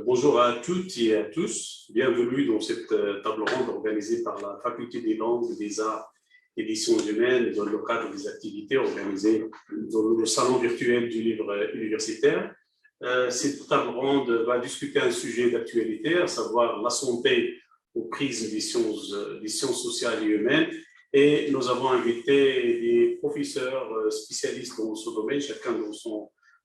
Bonjour à toutes et à tous. Bienvenue dans cette table ronde organisée par la Faculté des langues, des arts et des sciences humaines dans le cadre des activités organisées dans le salon virtuel du livre universitaire. Cette table ronde va discuter un sujet d'actualité, à savoir la santé aux prises des sciences sociales et humaines. Et nous avons invité des professeurs spécialistes dans ce domaine, chacun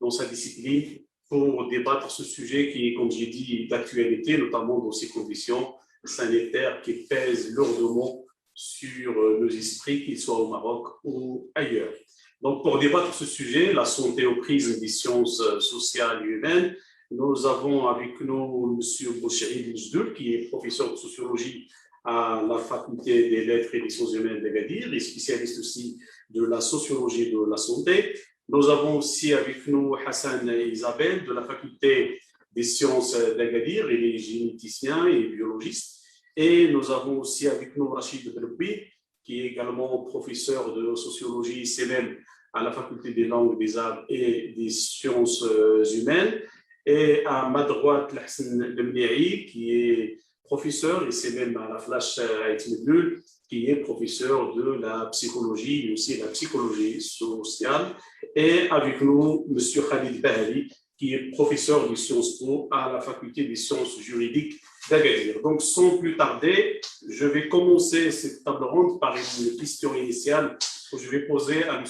dans sa discipline, pour débattre ce sujet qui est, comme j'ai dit, d'actualité, notamment dans ces conditions sanitaires qui pèsent lourdement sur nos esprits, qu'ils soient au Maroc ou ailleurs. Donc, pour débattre ce sujet, la santé aux prises des sciences sociales et humaines, nous avons avec nous M. Bouchiri Bouzdoul, qui est professeur de sociologie à la Faculté des lettres et des sciences humaines d'Agadir et spécialiste aussi de la sociologie de la santé. Nous avons aussi avec nous Hassan Isabelle de la Faculté des sciences d'Agadir, il est généticien et biologiste. Et nous avons aussi avec nous Rachid Beloubi, qui est également professeur de sociologie CNM à la Faculté des langues, des arts et des sciences humaines. Et à ma droite, Hassan Lemniaï, qui est professeur et CNM à la Flash Haït Medlul, qui est professeur de la psychologie et aussi de la psychologie sociale. Et avec nous, M. Khalid Bahali, qui est professeur de Sciences Po à la Faculté des sciences juridiques d'Agadir. Donc, sans plus tarder, je vais commencer cette table ronde par une question initiale que je vais poser à M.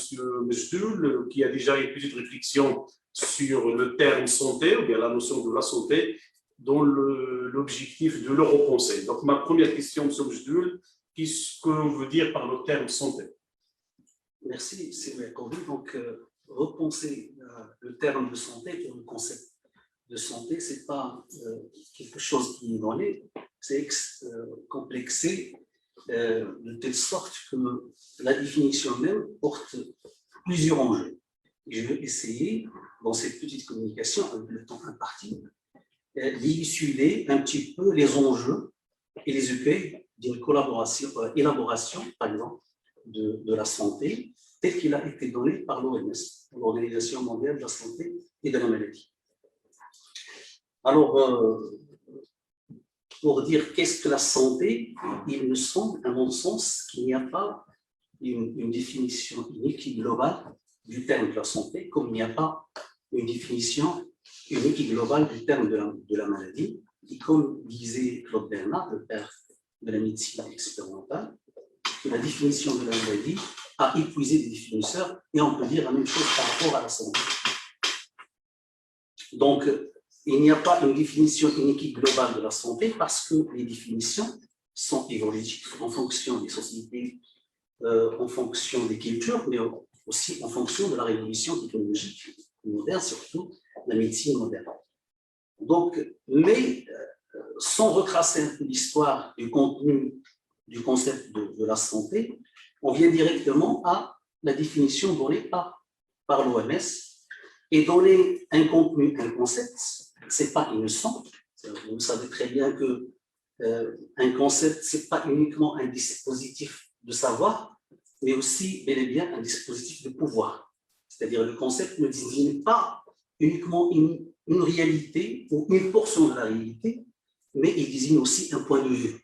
Mejdoul, qui a déjà une petite réflexion sur le terme santé, ou bien la notion de la santé, dans l'objectif de le repenser. Donc, ma première question, M. Mejdoul, qu'est-ce qu'on veut dire par le terme santé? Merci, c'est bien convenu. Donc, repenser le terme de santé pour le concept de santé, ce n'est pas quelque chose qui est donné, c'est complexé de telle sorte que la définition même porte plusieurs enjeux. Et je vais essayer, dans cette petite communication, avec le temps imparti, d'illuster un petit peu les enjeux et les effets d'une élaboration, par exemple, de la santé, tel qu'il a été donné par l'OMS, l'Organisation mondiale de la santé et de la maladie. Alors, pour dire qu'est-ce que la santé, il me semble, à mon sens, qu'il n'y a pas une définition unique et globale du terme de la santé, comme il n'y a pas une définition unique et globale du terme de la maladie. Et comme disait Claude Bernard, le père de la médecine expérimentale, que la définition de la maladie a épuisé les définisseurs, et on peut dire la même chose par rapport à la santé. Donc, il n'y a pas une définition unique et globale de la santé parce que les définitions sont évolutives en fonction des sociétés, en fonction des cultures, mais aussi en fonction de la révolution technologique moderne, surtout la médecine moderne. Donc, mais sans retracer un peu l'histoire du contenu du concept de la santé, on vient directement à la définition donnée par l'OMS et donner un contenu, un concept, ce n'est pas innocent. Vous savez très bien qu'un concept, ce n'est pas uniquement un dispositif de savoir, mais aussi bel et bien un dispositif de pouvoir. C'est-à-dire le concept ne désigne pas uniquement une réalité ou une portion de la réalité, mais il désigne aussi un point de vue.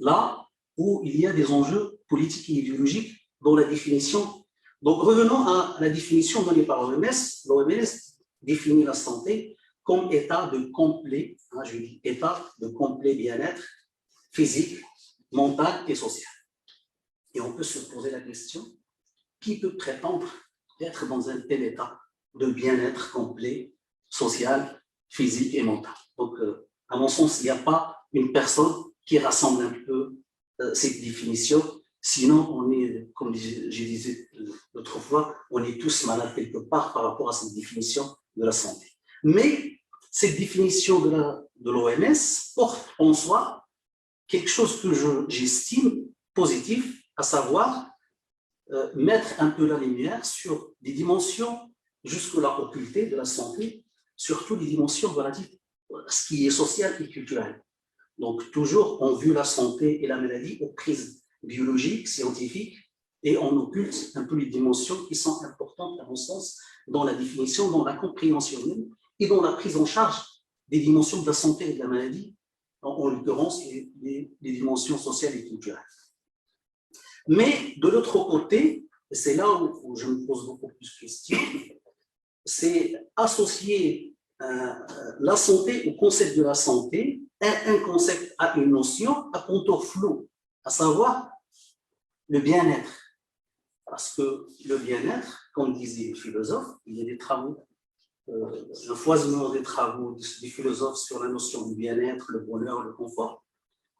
Là où il y a des enjeux politiques et idéologiques dans la définition. Donc, revenons à la définition donnée par l'OMS. L'OMS définit la santé comme état de complet, je dis état de complet bien-être physique, mental et social. Et on peut se poser la question, qui peut prétendre être dans un tel état de bien-être complet, social, physique et mental? Donc, à mon sens, il n'y a pas une personne qui rassemble un peu cette définition. Sinon, on est, comme je disais l'autre fois, on est tous malades quelque part par rapport à cette définition de la santé. Mais cette définition de l'OMS porte en soi quelque chose que j'estime positif, à savoir mettre un peu la lumière sur des dimensions jusque-là occultées de la santé, surtout les dimensions relatives à ce qui est social et culturel. Donc, toujours, on vue la santé et la maladie aux prises biologiques, scientifiques, et on occulte un peu les dimensions qui sont importantes, à mon sens, dans la définition, dans la compréhension même, et dans la prise en charge des dimensions de la santé et de la maladie, en l'occurrence les dimensions sociales et culturelles. Mais de l'autre côté, c'est là où je me pose beaucoup plus de questions, c'est associer la santé au concept de la santé, un concept à une notion à contour flou, à savoir le bien-être. Parce que le bien-être, comme disaient les philosophes, il y a des travaux, le foisonnement des travaux des philosophes sur la notion du bien-être, le bonheur, le confort.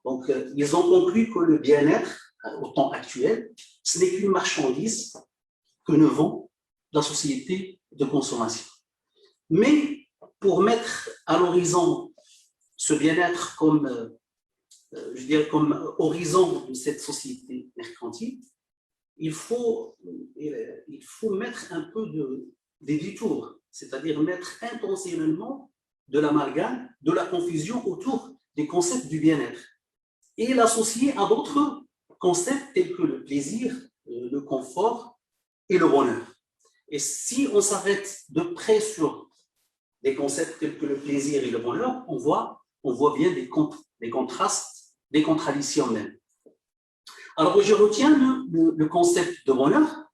Donc, ils ont conclu que le bien-être, au temps actuel, ce n'est qu'une marchandise que ne vend la société de consommation. Mais pour mettre à l'horizon ce bien-être comme, je dirais, comme horizon de cette société mercantile, il faut mettre un peu des détours, c'est-à-dire mettre intentionnellement de l'amalgame, de la confusion autour des concepts du bien-être et l'associer à d'autres concepts tels que le plaisir, le confort et le bonheur. Et si on s'arrête de près sur des concepts tels que le plaisir et le bonheur, on voit bien des contrastes, des contradictions même. Alors, je retiens le concept de bonheur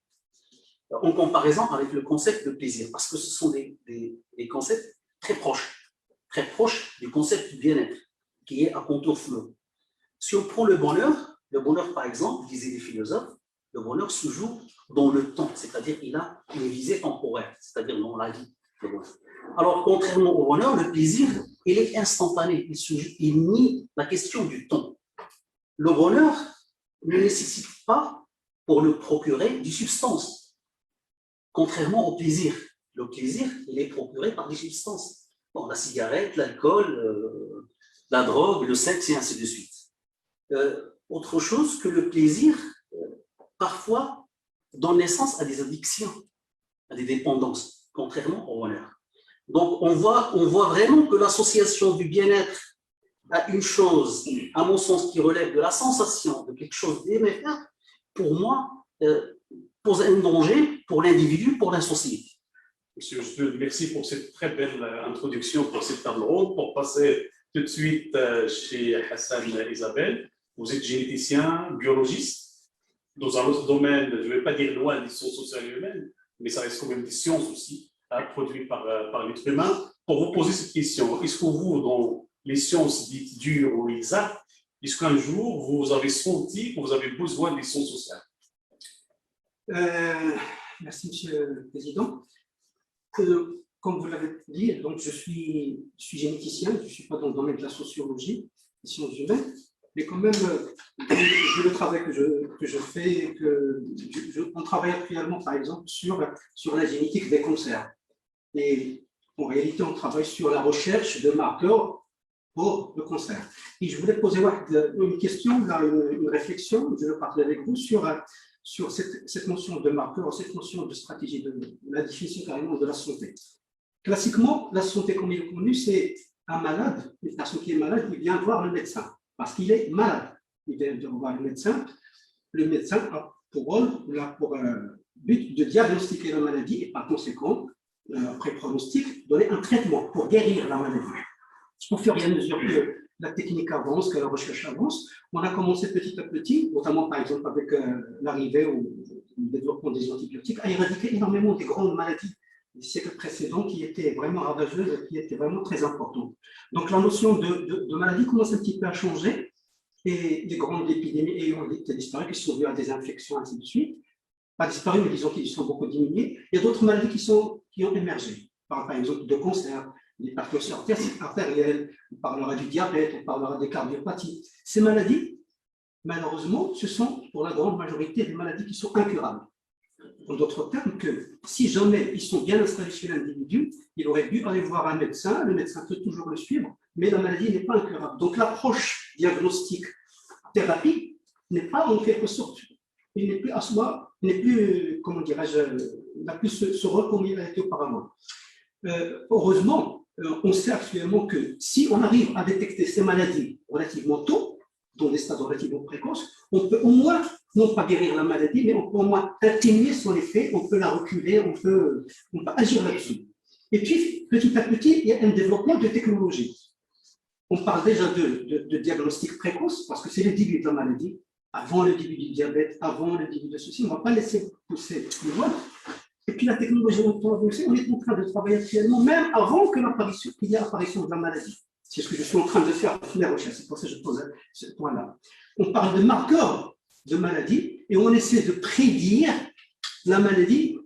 en comparaison avec le concept de plaisir, parce que ce sont des concepts très proches du concept du bien-être, qui est à contour flou. Si on prend le bonheur, par exemple, disaient les philosophes, le bonheur se joue dans le temps, c'est-à-dire il a une visée temporaire, c'est-à-dire dans la vie. Alors, contrairement au bonheur, le plaisir, il est instantané, il nie la question du temps. Le bonheur ne nécessite pas, pour le procurer, du substance, contrairement au plaisir. Le plaisir, il est procuré par des substances. Bon, la cigarette, l'alcool, la drogue, le sexe, et ainsi de suite. Autre chose que le plaisir, parfois, donne naissance à des addictions, à des dépendances, contrairement au bonheur. Donc, on voit vraiment que l'association du bien-être à une chose, à mon sens, qui relève de la sensation de quelque chose d'éphémère, pour moi, pose un danger pour l'individu, pour la société. Monsieur Jdeul, merci pour cette très belle introduction pour cette table ronde. Pour passer tout de suite chez Hassan Isabelle, vous êtes généticien, biologiste, dans un autre domaine, je ne vais pas dire loin des sciences sociales et humaines, mais ça reste quand même des sciences aussi, produites par l'être humain. Pour vous poser cette question, est-ce que vous, dans les sciences dites dures ou exactes, est-ce qu'un jour vous avez senti que vous avez besoin des sciences sociales? Merci, Monsieur le Président. Comme vous l'avez dit, donc je suis généticien, je ne suis pas dans le domaine de la sociologie, des sciences humaines, mais quand même, le travail que je fais, on travaille actuellement, par exemple, sur la génétique des cancers. Et en réalité, on travaille sur la recherche de marqueurs pour le cancer. Et je voulais poser une question, une réflexion, je veux parler avec vous sur cette notion de marqueur, cette notion de stratégie, de la définition carrément de la santé. Classiquement, la santé, comme il est connu, c'est un malade, une personne qui est malade, il vient voir le médecin, parce qu'il est malade. Il vient de voir le médecin. Le médecin a pour but de diagnostiquer la maladie et par conséquent, après pronostic, donner un traitement pour guérir la maladie. Au fur et à mesure que la technique avance, que la recherche avance, on a commencé petit à petit, notamment par exemple avec l'arrivée ou le développement des antibiotiques, à éradiquer énormément des grandes maladies des siècles précédents qui étaient vraiment ravageuses et qui étaient vraiment très importantes. Donc la notion de maladie commence un petit peu à changer et les grandes épidémies ayant été disparues, qui sont dues à des infections, ainsi de suite, pas disparues, mais disons qu'ils sont beaucoup diminuées. Il y a d'autres maladies qui ont émergé, par exemple de cancer, l'hypertension artérielle, on parlera du diabète, on parlera des cardiopathies. Ces maladies, malheureusement, ce sont pour la grande majorité des maladies qui sont incurables. En d'autres termes, que si jamais ils sont bien installés chez l'individu, il aurait dû aller voir un médecin, le médecin peut toujours le suivre, mais la maladie n'est pas incurable. Donc l'approche diagnostic-thérapie n'est pas en quelque sorte, il n'est plus à soi, il n'est plus, comment dirais-je, il n'a plus ce rôle comme il a été auparavant. Heureusement, on sait actuellement que si on arrive à détecter ces maladies relativement tôt, dans des stades relativement précoces, on peut au moins, non pas guérir la maladie, mais on peut au moins atténuer son effet, on peut la reculer, on peut agir là-dessus. Et puis, petit à petit, il y a un développement de technologies. On parle déjà de diagnostic précoce, parce que c'est le début de la maladie, avant le début du diabète, avant le début de ceci, on ne va pas laisser pousser plus loin. Et puis la technologie, on est en train de travailler actuellement, même avant qu'il y ait l'apparition de la maladie. C'est ce que je suis en train de faire pour mes recherches, c'est pour ça que je pose ce point-là. On parle de marqueurs de maladie et on essaie de prédire la maladie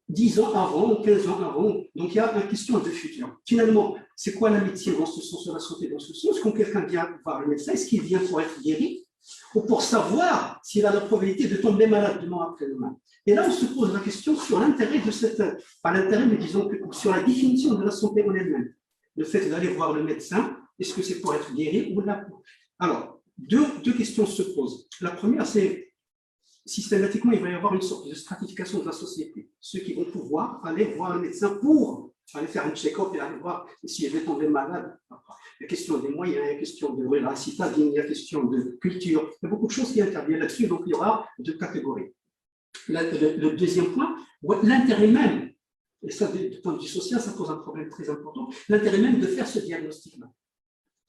10 ans avant, 15 ans avant. Donc il y a une question de futur. Finalement, c'est quoi la médecine dans ce sens, la santé dans ce sens? Quand quelqu'un vient voir le médecin, est-ce qu'il vient pour être guéri ou pour savoir s'il a la probabilité de tomber malade demain après-demain? Et là, on se pose la question sur l'intérêt de cette, pas l'intérêt, mais disons que sur la définition de la santé en elle-même. Le fait d'aller voir le médecin, est-ce que c'est pour être guéri ou là? Alors, deux questions se posent. La première, c'est systématiquement, il va y avoir une sorte de stratification de la société. Ceux qui vont pouvoir aller voir le médecin pour aller faire un check-up et aller voir si je vais tomber malade. Il y a question des moyens, il y a question de la citadine, il y a question de culture. Il y a beaucoup de choses qui interviennent là-dessus, donc il y aura deux catégories. Le deuxième point, l'intérêt même, et ça, du point de vue social, ça pose un problème très important, l'intérêt même de faire ce diagnostic-là.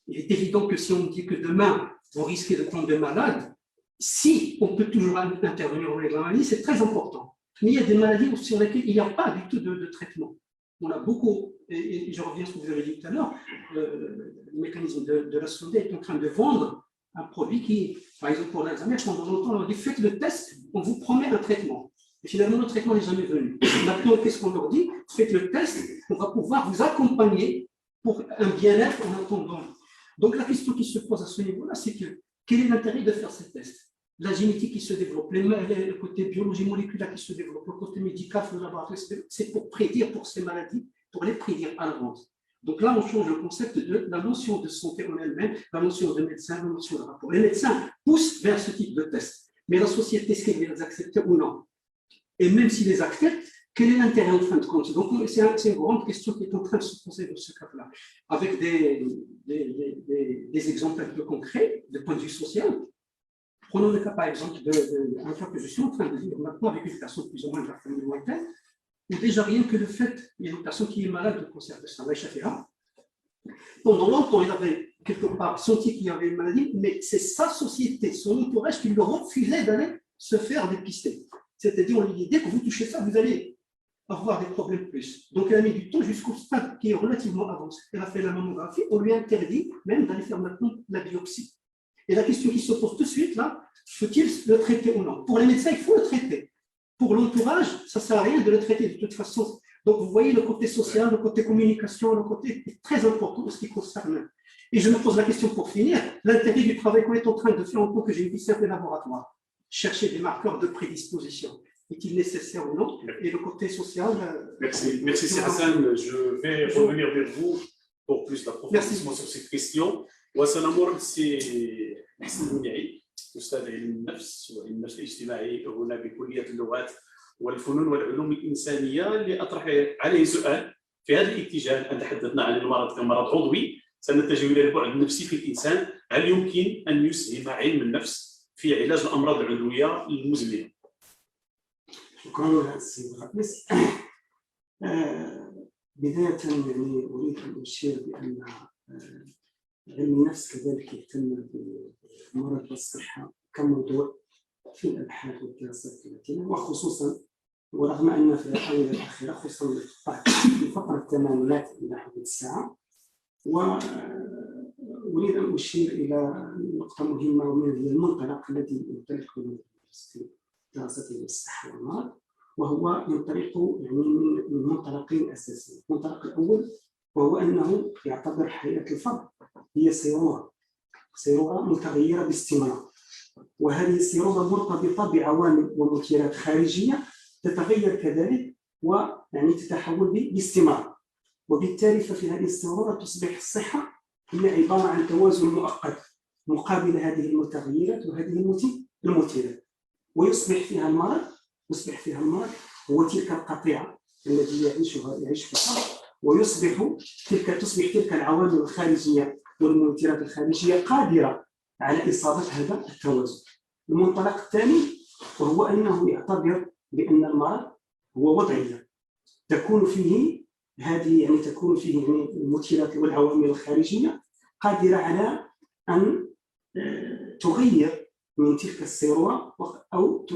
Il est évident que si on dit que demain, vous risquez de tomber malade, si on peut toujours intervenir avec la maladie, c'est très important. Mais il y a des maladies sur lesquelles il n'y a pas du tout de traitement. On a beaucoup, et je reviens à ce que vous avez dit tout à l'heure, le mécanisme de la santé est en train de vendre un produit qui, par exemple pour l'Alzheimer, pendant longtemps, on a dit faites le test, on vous promet un traitement. Et finalement, le traitement n'est jamais venu. Maintenant, qu'est-ce qu'on leur dit? Faites le test, on va pouvoir vous accompagner pour un bien-être en attendant. Donc la question qui se pose à ce niveau-là, c'est que quel est l'intérêt de faire ces tests? La génétique qui se développe, le côté biologie moléculaire qui se développe, le côté médical, le laboratoire, c'est pour prédire pour ces maladies, pour les prédire à l'avance. Donc là, on change le concept de la notion de santé en elle-même, la notion de médecin, la notion de rapport. Les médecins poussent vers ce type de test, mais la société, est-ce qu'elle les accepte ou non? Et même s'ils les acceptent, quel est l'intérêt en fin de compte? Donc c'est une grande question qui est en train de se poser dans ce cas-là, avec des exemples un peu concrets, de point de vue social. Prenons le cas, par exemple, d'un cas que je suis en train de vivre maintenant avec une personne plus ou moins de la famille lointaine, où déjà rien que le fait, il y a une personne qui est malade de cancer de sein, pendant longtemps, il avait quelque part senti qu'il y avait une maladie, mais c'est sa société, son entourage qui lui refusait d'aller se faire dépister. C'est-à-dire, on lui dit, dès que vous touchez ça, vous allez avoir des problèmes plus. Donc, elle a mis du temps jusqu'au stade qui est relativement avancé. Elle a fait la mammographie, on lui a interdit même d'aller faire maintenant la biopsie. Et la question qui se pose tout de suite, là, faut-il le traiter ou non? Pour les médecins, il faut le traiter. Pour l'entourage, ça ne sert à rien de le traiter de toute façon. Donc, vous voyez, le côté social, le côté communication, le côté est très important en ce qui concerne. Et je me pose la question pour finir, l'intérêt du travail qu'on est en train de faire en tant que généticien de laboratoire. Chercher des marqueurs de prédisposition. Est-il nécessaire ou non? Et le côté social... Merci, merci Hassan. Je vais revenir vers vous pour plus d'approfondissement sur cette question. وسنمر سي حسن المنيعي استاذ علم النفس وعلم النفس الاجتماعي هنا بكليه اللغات والفنون والعلوم الانسانيه اللي اطرح عليه سؤال في هذا الاتجاه. ان تحدثنا عن المرض كمرض عضوي سنتجه الى البعد النفسي في الانسان. هل يمكن ان يسهم علم النفس في علاج الامراض العضويه المزمنه؟ شكرا السيد الرئيس. بدايه يعني اريد ان اشير بان علم النفس كذلك يهتم بالمرض والصحة كموضوع في الأبحاث والدراسات التي وخصوصا ورغم أن في الآونة الأخيرة خصوصا في فترة الثمانينات إلى حدود الساعة. وأريد أن أشير إلى نقطة مهمة ومن المنطلق الذي ينطلق منه في دراسة الصحة والمرض، وهو ينطلق يعني من منطلقين أساسيين. المنطلق الأول وهو أنه يعتبر حياة الفرد هي صيرورة متغيرة باستمرار، وهذه الصيرورة مرتبطة بعوامل ومثيرات خارجية تتغير كذلك ويعني تتحول باستمرار، وبالتالي ففي هذه الصيرورة تصبح الصحة هي عبارة عن توازن مؤقت مقابل هذه المتغيرات وهذه المثيرات، ويصبح فيها المرض هو تلك القطيعة التي يعيش فيها، ويصبح تلك العوامل الخارجية والمؤثرات الخارجية قادرة على إصابة هذا التوازن. المنطلق الثاني وهو أنه يعتبر بأن المرض هو وضعية تكون فيه هذه يعني تكون فيه يعني المثيرات والعوامل الخارجية قادرة على أن تغير من تلك الصيرورة أو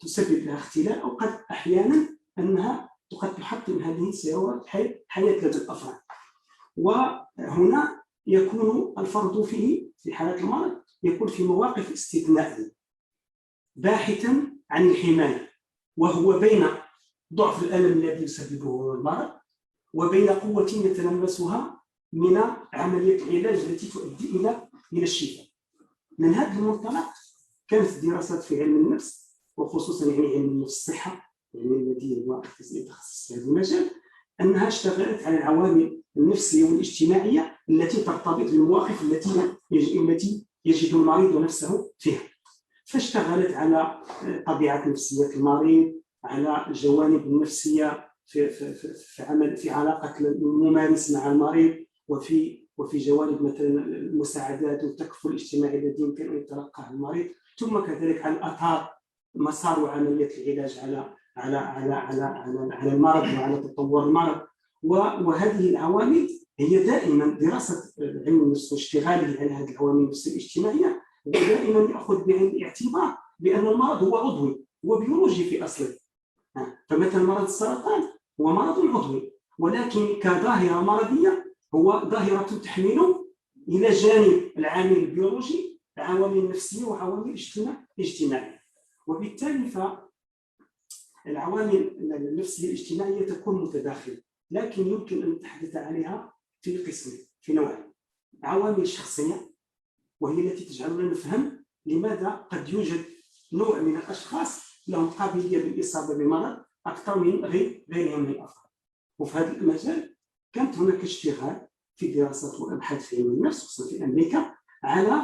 تسبب لها اختلال، أو قد أحيانا أنها قد تحطم هذه الصيرورة حياة لدى الأفراد. وهنا يكون الفرد فيه في حالة المرض يكون في مواقف استثنائية باحثا عن الحماية، وهو بين ضعف الألم الذي يسببه المرض وبين قوة يتلمسها من عملية العلاج التي تؤدي إلى الشفاء. من هذا المنطلق كانت الدراسات في علم النفس، وخصوصا يعني علم النفس الصحة يعني الذي هو يتخصص في هذا المجال، أنها اشتغلت على العوامل النفسية والاجتماعية التي ترتبط بالمواقف التي يجد المريض نفسه فيها. فاشتغلت على طبيعة نفسية المريض، على الجوانب النفسية في علاقة الممارس مع المريض، وفي جوانب مثلا المساعدات والتكفل الاجتماعي الذي يمكن أن يتلقاه المريض، ثم كذلك على الآثار مسار عملية العلاج على المرض وعلى تطور المرض. وهذه العوامل هي دائما دراسة علم النفس واشتغاله على هذه العوامل النفسية الاجتماعية دائما يأخذ بعين الاعتبار بأن المرض هو عضوي، هو بيولوجي في أصله. فمثلا مرض السرطان هو مرض عضوي، ولكن كظاهرة مرضية هو ظاهرة تحمل إلى جانب العامل البيولوجي عوامل نفسية وعوامل اجتماعية. وبالتالي فالعوامل النفسية الاجتماعية تكون متداخلة، لكن يمكن أن نتحدث عليها في قسمين، في نوعين: عوامل شخصية وهي التي تجعلنا نفهم لماذا قد يوجد نوع من الأشخاص لهم قابلية بالإصابة بمرض أكثر من غيرهم من الأفراد. وفي هذا المجال كانت هناك اشتغال في دراسات وأبحاث في علم النفس خصوصا في أمريكا على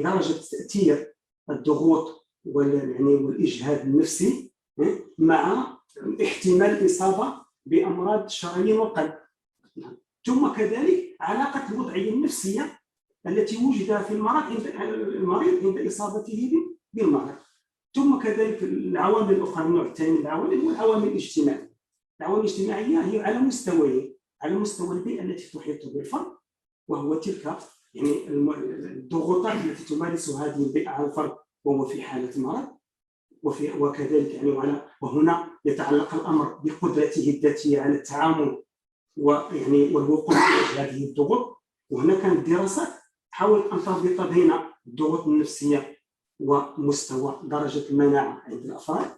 درجة تأثير الضغوط والإجهاد النفسي مع احتمال الإصابة بأمراض الشرايين والقلب، ثم كذلك علاقة الوضعية النفسية التي وجدها في المريض عند إصابته بالمرض، ثم كذلك العوامل الأخرى. النوع الثاني من العوامل هو العوامل الاجتماعية. العوامل الاجتماعية هي على مستويين: على مستوى البيئة التي تحيط بالفرد، وهو تلك يعني الضغوطات التي تمارس هذه البيئة على الفرد وهو في حالة مرض، وكذلك يعني وهنا يتعلق الأمر بقدرته الذاتية على التعامل والوقوف في هذه الضغوط. وهنا كانت دراسات حاولت أن تربط بين الضغوط النفسية ومستوى درجة المناعة عند الأفراد،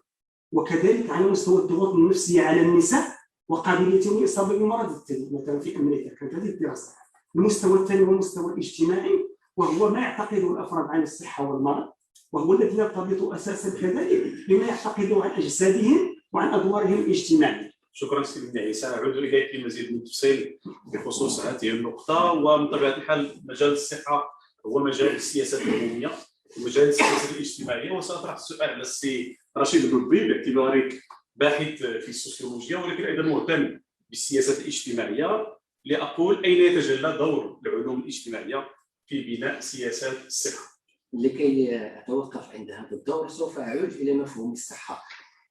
وكذلك على مستوى الضغوط النفسية على النساء وقابليتهم للإصابة بمرض الثدي. مثلا في أمريكا كانت هذه الدراسة. المستوى الثاني هو المستوى الاجتماعي، وهو ما يعتقده الأفراد عن الصحة والمرض، وهو الذي يرتبط أساسا كذلك بما يعتقده عن أجسادهم وعن أدوارهم الاجتماعية. شكرا سيدنا عيسى. أعود إليك لمزيد من التفصيل بخصوص هذه النقطة. ومن طبيعة الحال مجال الصحة هو مجال السياسات العمومية ومجال السياسات الاجتماعية، وسأطرح السؤال على السي رشيد البلبي باعتبارك باحث في السوسيولوجيا ولكن أيضا مهتم بالسياسات الاجتماعية، لأقول أين يتجلى دور العلوم الاجتماعية في بناء سياسات الصحة؟ لكي أتوقف عند هذا الدور سوف أعود إلى مفهوم الصحة.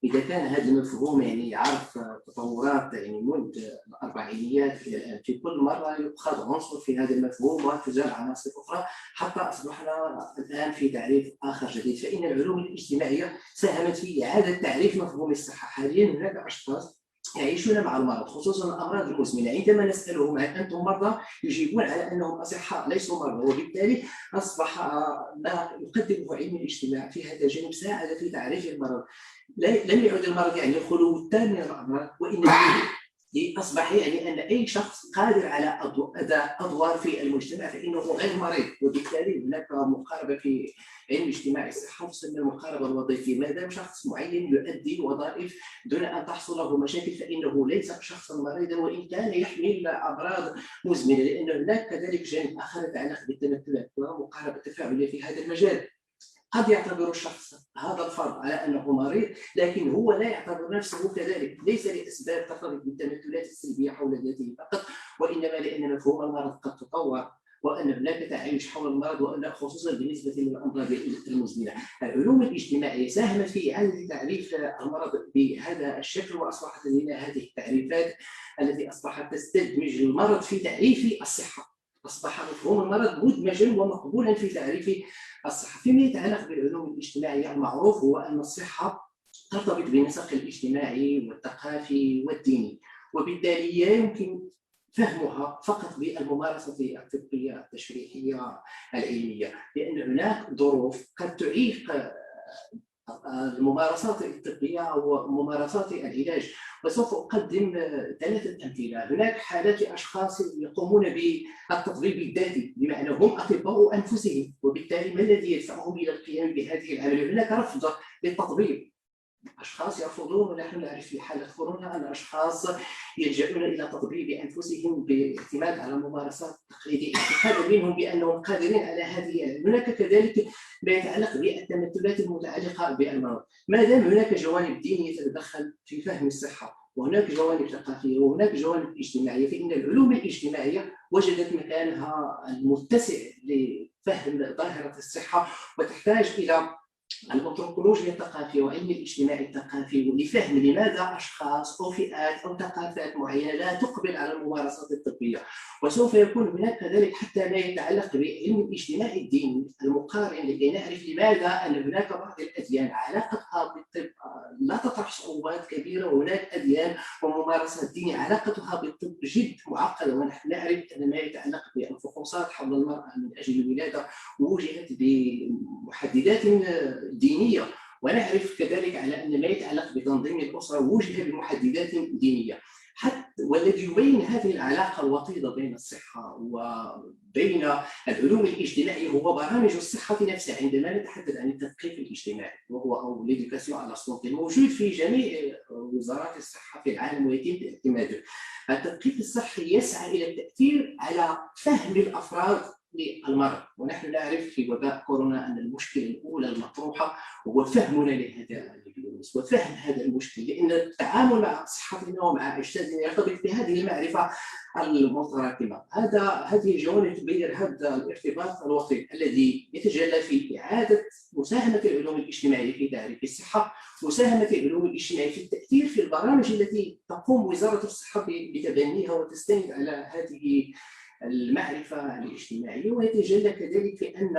إذا كان هذا المفهوم يعني يعرف تطورات يعني منذ الأربعينيات إلى الآن، في كل مرة يؤخذ عنصر في هذا المفهوم وتزال عناصر أخرى حتى أصبحنا الآن في تعريف آخر جديد. فإن العلوم الاجتماعية ساهمت في إعادة تعريف مفهوم الصحة. حاليا هناك أشخاص يعيشون مع المرض خصوصا الأمراض المزمنة، عندما نسألهم هل أنتم مرضى يجيبون على أنهم أصحاء ليسوا مرضى. وبالتالي أصبح ما يقدمه علم الاجتماع في هذا الجانب ساعد في تعريف المرض. لم يعد المرض يعني الخلو التام من الأمراض، وإنما أصبح يعني أن أي شخص قادر على أداء أدوار في المجتمع فإنه غير مريض. وبالتالي هناك مقاربة في علم الاجتماع الصحة تسمى المقاربة الوظيفية. ما دام شخص معين يؤدي وظائف دون أن تحصل له مشاكل فإنه ليس شخصا مريضا وإن كان يحمل أمراض مزمنة، لأن هناك كذلك جانب آخر يتعلق بالتنكلات ومقاربة تفاعلية في هذا المجال. قد يعتبر الشخص هذا الفرد على أنه مريض لكن هو لا يعتبر نفسه كذلك، ليس لأسباب ترتبط بالتمثلات السلبية حول ذاته فقط، وإنما لأن مفهوم المرض قد تطور وان هناك تعايش حول المرض، وان خصوصا بالنسبه للامراض المزمنه. العلوم الاجتماعيه ساهمت في اعاده تعريف المرض بهذا الشكل، واصبحت لدينا هذه التعريفات التي اصبحت تستدمج المرض في تعريف الصحه. اصبح مفهوم المرض مدمجا ومقبولا في تعريف الصحه. فيما يتعلق بالعلوم الاجتماعيه، المعروف هو ان الصحه ترتبط بالنسق الاجتماعي والثقافي والديني، وبالتالي يمكن فهمها فقط بالممارسه الطبيه التشريحيه العلميه، لان هناك ظروف قد تعيق الممارسات الطبيه او ممارسات العلاج. وسوف اقدم 3 امثله. هناك حالات لاشخاص يقومون بالتطبيب الذاتي، بمعنى هم اطباء انفسهم، وبالتالي ما الذي يدفعهم الى القيام بهذه العمليه؟ هناك رفض للتطبيب، أشخاص يرفضون، ونحن نعرف في حالة كورونا أن أشخاص يلجؤون إلى تطبيب أنفسهم باعتماد على ممارسات تقليدية اعتقادا منهم بأنهم قادرين على هذه. هناك كذلك ما يتعلق بالتمثلات المتعلقة بالمرض. ما دام هناك جوانب دينية تتدخل في فهم الصحة، وهناك جوانب ثقافية، وهناك جوانب اجتماعية، فإن العلوم الاجتماعية وجدت مكانها المتسع لفهم ظاهرة الصحة، وتحتاج إلى الأنثروبولوجيا الثقافية وعلم الاجتماع الثقافي لفهم لماذا أشخاص أو فئات أو ثقافات معينة لا تقبل على الممارسات الطبية. وسوف يكون هناك كذلك حتى ما يتعلق بعلم الاجتماع الديني المقارن، لكي نعرف لماذا أن هناك بعض الأديان علاقتها بالطب لا تطرح صعوبات كبيرة، وهناك أديان وممارسات دينية علاقتها بالطب جد معقدة. ونحن نعرف أن ما يتعلق بالفحوصات حول المرأة من أجل الولادة وجهت بمحددات دينية، ونعرف كذلك على أن ما يتعلق بتنظيم الأسرة وجه بمحددات دينية. والذي يبين هذه العلاقة الوطيدة بين الصحة وبين العلوم الاجتماعية هو برامج الصحة نفسها. عندما نتحدث عن التثقيف الاجتماعي وهو أو ليدوكاسيون على السونتي الموجود في جميع وزارات الصحة في العالم ويتم اعتماده، التثقيف الصحي يسعى إلى التأثير على فهم الأفراد للمرض. ونحن نعرف في وباء كورونا أن المشكلة الأولى المطروحة هو فهمنا لهذا الفيروس وفهم هذا المشكل، لأن التعامل مع صحتنا ومع أجسادنا يرتبط بهذه المعرفة المتراكمة. هذه جوانب تبين هذا الارتباط الوطيد الذي يتجلى في إعادة مساهمة العلوم الاجتماعية في تعريف الصحة، مساهمة العلوم الاجتماعية في التأثير في البرامج التي تقوم وزارة الصحة بتبنيها وتستند على هذه المعرفة الاجتماعية. ويتجلى كذلك في أن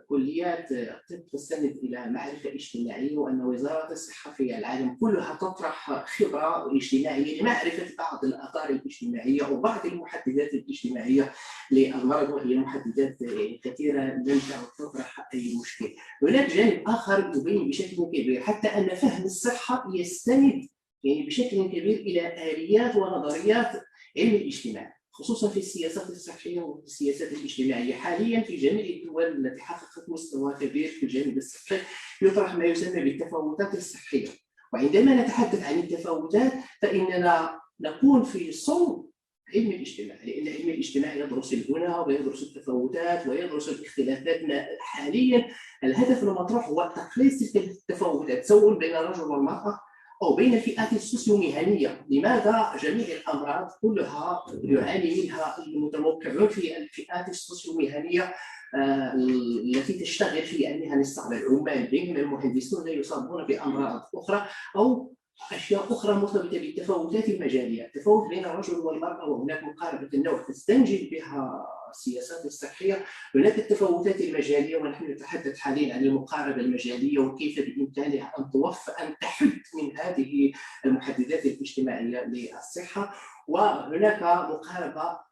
كليات الطب تستند إلى معرفة اجتماعية، وأن وزارة الصحة في العالم كلها تطرح خبرة اجتماعية لمعرفة بعض الآثار الاجتماعية وبعض المحددات الاجتماعية للمرض، وهي محددات كثيرة لن تطرح أي مشكل. هناك جانب آخر يبين بشكل كبير حتى أن فهم الصحة يستند بشكل كبير إلى آليات ونظريات علم الاجتماع، خصوصا في السياسات الصحية وفي السياسات الاجتماعية. حاليا في جميع الدول التي حققت مستوى كبير في الجانب الصحي يطرح ما يسمى بالتفاوتات الصحية. وعندما نتحدث عن التفاوتات فإننا نكون في صلب علم الاجتماع، لأن علم الاجتماع يدرس البنى ويدرس التفاوتات ويدرس الاختلافات. حاليا الهدف المطروح هو تقليص تلك التفاوتات سواء بين الرجل والمرأة أو بين الفئات السوسيومهنية. لماذا جميع الأمراض كلها يعاني منها المتموقعون في الفئات السوسيومهنية التي تشتغل في المهن الصعبة؟ العمال بينهم المهندسون يصابون بأمراض أخرى أو أشياء أخرى مرتبطة بالتفاوتات المجالية، التفاوت بين الرجل والمرأة، وهناك مقاربة النوع تستنجد بها السياسات الصحية. هناك التفاوتات المجالية، ونحن نتحدث حاليا عن المقاربة المجالية وكيف بإمكانها أن تحد من هذه المحددات الاجتماعية للصحة. وهناك مقاربة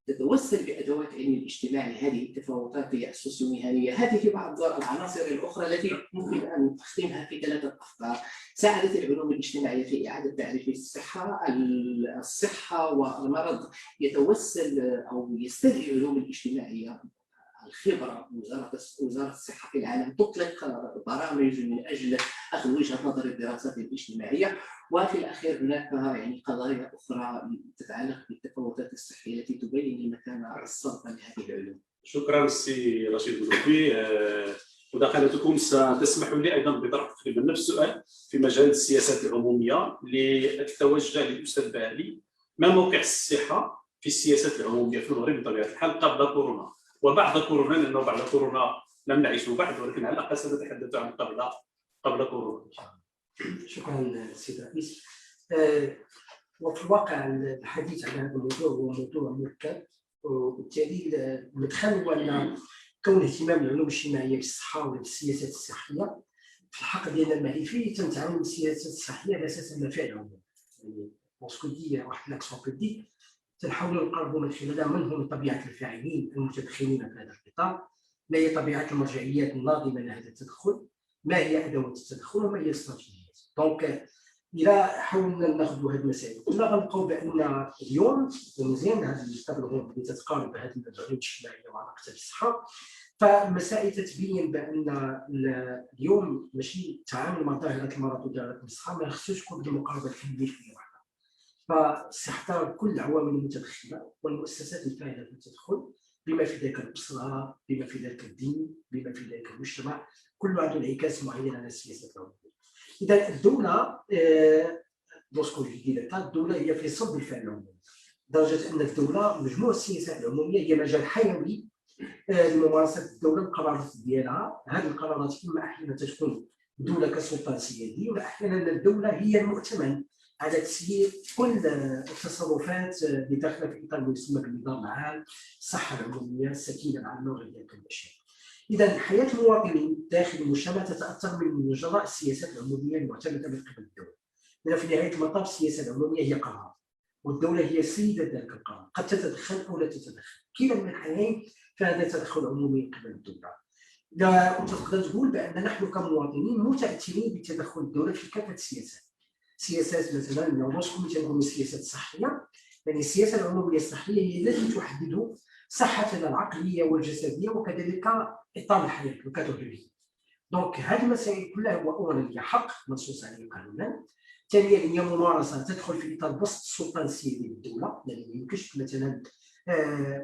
تتوسل بأدوات علم الاجتماع لهذه التفاوتات السوسيومهنية. هذه بعض العناصر الأخرى التي ممكن أن نختمها في 3 أفكار. ساعدت العلوم الاجتماعية في إعادة تعريف الصحة. الصحة والمرض يتوسل أو يستدعي العلوم الاجتماعية الخبرة. وزارة الصحة في العالم تطلق برامج من أجل أخذ وجهة نظر الدراسات الاجتماعية. وفي الأخير هناك قضايا أخرى تتعلق بالتفاوتات الصحية التي تبين المكانة الصلبة لهذه العلوم. شكرا سي رشيد بودوبي. مداخلتكم ستسمح لي أيضا بطرح تقريبا نفس السؤال في مجال السياسات العمومية للتوجه للأستاذ باهلي. ما موقع الصحة في السياسات العموميه في المغرب بطبيعه الحال قبل كورونا وبعد كورونا، لانه بعد كورونا لم نعيشه بعد، ولكن على الاقل سنتحدث عن قبل كورونا. شكرا سيد الرئيس. وفي الواقع الحديث عن هذا الموضوع هو موضوع مركب، وبالتالي المدخل هو ان كون اهتمام العلوم الاجتماعيه بالصحه وبالسياسات الصحيه في الحق ديالنا المعرفي تنتعامل السياسات الصحيه على اساس المنافع العموميه. يعني باسكو دي واحد لاكسون دي تنحاولوا نقربوا من خلالها من هم طبيعه الفاعلين المتدخلين في هذا القطاع، ما هي طبيعه المرجعيات الناظمه لهذا التدخل، ما هي ادوات التدخل وما هي الاستراتيجيات. دونك الى حاولنا ناخذوا هذه المسائل كلها غنلقاو بان اليوم مزيان هذه التجربه اللي تتقارب هذه العلوم الاجتماعيه وعلاقتها بالصحه، فمسائل تتبين بان اليوم ماشي التعامل مع ظاهره المرض ودائره الصحه ما خصوش تكون بالمقاربه الكميه في واحده، فاستحضار كل العوامل المتدخله والمؤسسات الفاعله في التدخل بما في ذلك الاسره، بما في ذلك الدين، بما في ذلك المجتمع، كله عنده انعكاس معين على السياسات العموميه. اذا الدوله دوسكو جديده، الدوله هي في صلب الفعل العمومي، لدرجه ان الدوله مجموع السياسات العموميه هي مجال حيوي لممارسه الدوله القرارات ديالها. هذه القرارات اما احيانا تكون الدوله كسلطان سيادي، واحيانا الدوله هي المؤتمن على تسيير كل التصرفات اللي داخله في اطار ما يسمى بالنظام العام، الصحه العموميه، السكينه العامه وغير ذلك من الاشياء. اذا حياه المواطنين داخل المجتمع تتاثر من جراء السياسات العموميه المعتمده من قبل الدوله. لان في نهايه المطاف السياسه العموميه هي قرار، والدوله هي سيده ذلك القرار، قد تتدخل او لا تتدخل، كلا من الحالين فهذا تدخل عمومي قبل الدوله. لا تقدر تقول بان نحن كمواطنين متاثرين بتدخل الدوله في كافه السياسات. سياسات مثلا نوصلكم مثلا السياسات الصحيه، يعني السياسه العموميه الصحيه هي التي تحدد صحتنا العقليه والجسديه وكذلك اطار الحياه الكاتولوجيه. دونك هذه المسائل كلها هو اولا هي حق منصوص عليه قانونا، ثانيا هي ممارسه تدخل في اطار بسط السلطان السيادي للدوله، لان ما يمكنش مثلا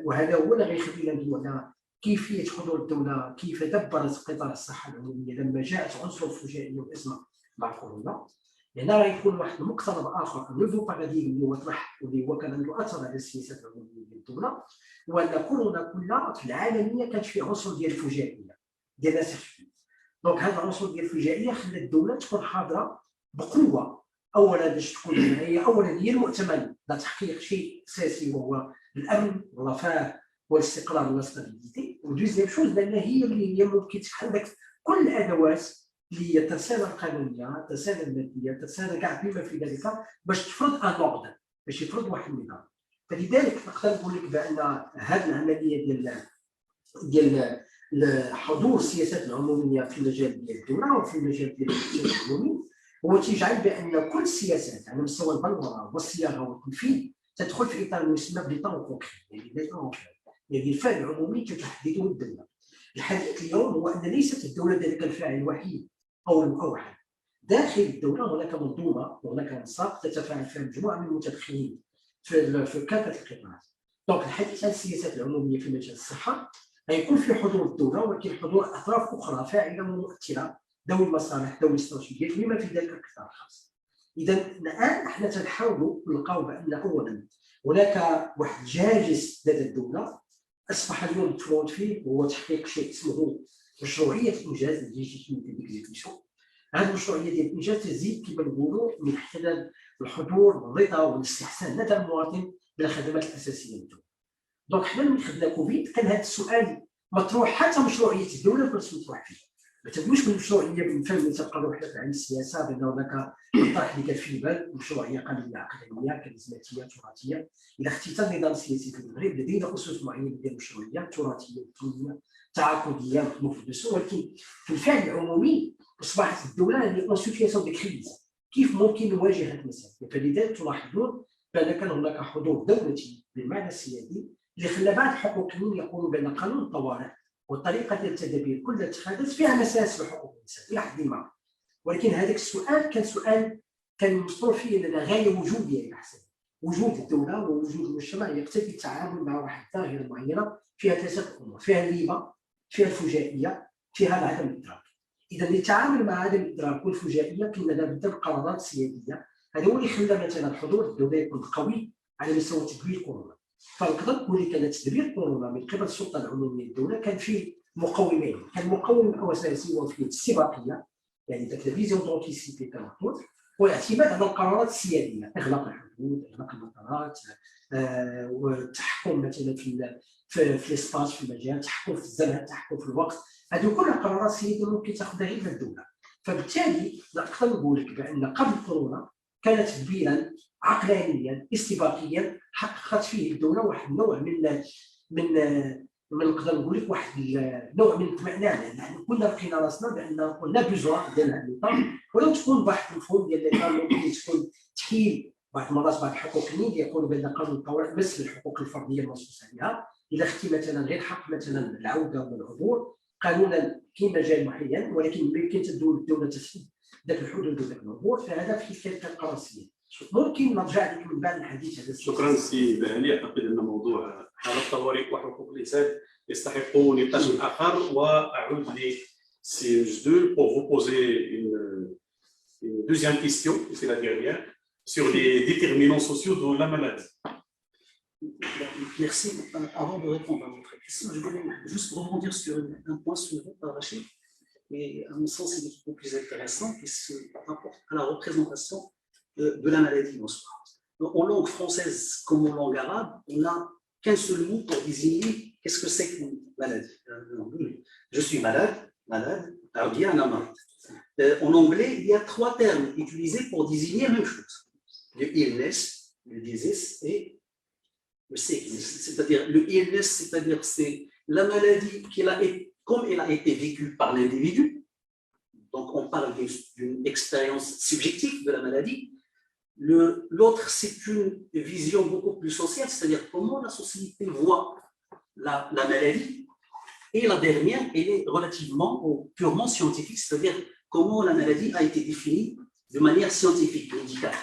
وهذا هو اللي غيخلينا ندوي على كيفيه حضور الدوله، كيف دبرت قطاع الصحه العموميه لما جاءت عنصر الفجائيه والازمه مع كورونا. هنا غيكون واحد المقترب اخر نوفو باراديغم اللي هو طرح واللي هو كان عنده اثر على السياسات العموميه ديال الدوله، هو ان كورونا كلها في العالميه كانت فيه عنصر ديال الفجائيه ديال الناس. دونك هذا العنصر ديال الفجائيه خلى الدوله تكون حاضره بقوه، اولا باش تكون هي اولا هي المؤتمن لتحقيق شيء اساسي وهو الامن والرفاه والاستقرار والاستابيليتي، ودوزيام شوز بان هي اللي ممكن عندك كل الادوات اللي هي الترسانه القانونيه، الترسانه الماديه، الترسانه كاع بما في ذلك باش تفرض ان اوردر، باش يفرض واحد النظام. فلذلك نقدر نقول لك بان هذه العمليه ديال حضور السياسات العموميه في المجال ديال الدوله وفي المجال ديال الاقتصاد العمومي هو تيجعل بان كل السياسات على مستوى البلوره والصياغه والتنفيذ تدخل في اطار ما يسمى بليطون كونكري، يعني الفعل العمومي تحدده الدوله. الحديث اليوم هو ان ليست الدوله ذلك الفاعل الوحيد او الاوحد. داخل الدوله هناك منظومه وهناك نساق تتفاعل فيها مجموعه من المتدخلين في كافه القطاعات. دونك الحديث عن السياسات العموميه في مجال الصحه غيكون في حضور الدوله، ولكن حضور اطراف اخرى فاعله ومؤثره ذوي المصالح ذوي الاستراتيجيات بما في ذلك القطاع الخاص. اذا الان احنا تنحاولوا نلقاو بان اولا هناك واحد جاجس لدى الدوله اصبح اليوم تفرض فيه، وهو تحقيق شيء اسمه مشروعيه الانجاز الليجيتيميتي ديكزيكسيون. هذه المشروعيه ديال الانجاز تزيد كما نقولوا من خلال الحضور والرضا والاستحسان لدى المواطن بالخدمات الاساسيه للدوله. دونك حنا من خدنا كوفيد كان هذا السؤال مطروح، حتى مشروعيه الدوله كانت مطروح فيه. ما تبغوش بالمشروعيه بالفهم اللي تلقاو حنا في علم السياسه بان هناك الطرح اللي كان في البال مشروعيه قانونيه عقلانيه كاريزماتيه تراثيه. الى اختيت النظام السياسي في المغرب لدينا اسس معينه ديال المشروعيه تراثيه دينيه تعاقديه مفلسه، ولكن في الفعل العمومي اصبحت الدوله اللي اون سيتياسيون دو كريز. كيف ممكن نواجه هذه المسائل؟ فلذلك تلاحظون بان كان هناك حضور دولتي بالمعنى السيادي اللي خلى بعض الحقوقيين يقولوا بان قانون الطوارئ والطريقه ديال التدابير كلها اتخاذت فيها مساس لحقوق الانسان الى حد ما، ولكن هذاك السؤال كان سؤال كان مطروح فيه لنا غايه وجوديه الى حسن وجود الدوله ووجود المجتمع يقتضي التعامل مع واحد ظاهره معينه فيها ثلاثه امور، فيها الريبه، فيها الفجائيه، فيها عدم الادراك. اذا للتعامل مع عدم الادراك والفجائيه كنا لابد من قرارات سياديه. هذا هو اللي خلى مثلا حضور الدوله يكون قوي على مستوى تدبير كورونا. فنقدر نقول لك ان تدبير كورونا من قبل السلطه العموميه للدوله كان فيه مقومين. كان المقوم الاساسي هو فيه الاستباقيه، يعني ذاك الفيزيون دونتيسيتي كما قلت، والاعتماد على القرارات السياديه، اغلاق الحدود، اغلاق المطارات، والتحكم مثلا في الاسباس، في المجال، التحكم في الزمن، التحكم في الوقت. هذه كلها قرارات سياديه ممكن تاخذها غير الدوله. فبالتالي نقدر نقول لك بان قبل كورونا كان تدبيرا عقلانيا استباقيا حققت فيه الدوله واحد النوع من نقدر نقول لك واحد النوع من الاطمئنان. نحن كنا لقينا راسنا بان قلنا بجوع ديال هذا النظام، ولو تكون واحد المفهوم ديال النظام ممكن تكون تحيل بعض المرات بعض الحقوقيين يقولوا بان قانون الطوارئ بس للحقوق الفرديه المنصوص عليها. اذا اختي مثلا غير حق مثلا العوده ولا العبور قانونا كاين مجال معين، ولكن يمكن الدوله تسد ذاك الحدود وذاك العبور، فهذا فيه كان قرار سيادي. ممكن نرجع لك من بعد الحديث هذا. شكرا سي بهالي. اعتقد ان موضوع حالة الطوارئ وحقوق الانسان يستحق نقاش اخر، واعود لسي جدول pour vous poser une deuxième question, c'est la dernière, sur les déterminants sociaux de la maladie. Merci. Avant de répondre à votre question, je voulais juste rebondir sur un point soulevé par Rachid, mais à mon sens, il est beaucoup plus intéressant, qui se rapporte à la représentation de la maladie en soi. En langue française comme en langue arabe, on n'a qu'un seul mot pour désigner qu'est-ce que c'est qu'une maladie. Je suis malade, bien malade. En anglais, il y a 3 termes utilisés pour désigner la même chose. Le illness, le disease et le sickness. C'est-à-dire, le illness, c'est-à-dire c'est la maladie comme elle a été vécue par l'individu. Donc, on parle d'une expérience subjective de la maladie. L'autre, c'est une vision beaucoup plus sociale, c'est-à-dire comment la société voit la maladie. Et la dernière, elle est relativement ou purement scientifique, c'est-à-dire comment la maladie a été définie de manière scientifique, médicale.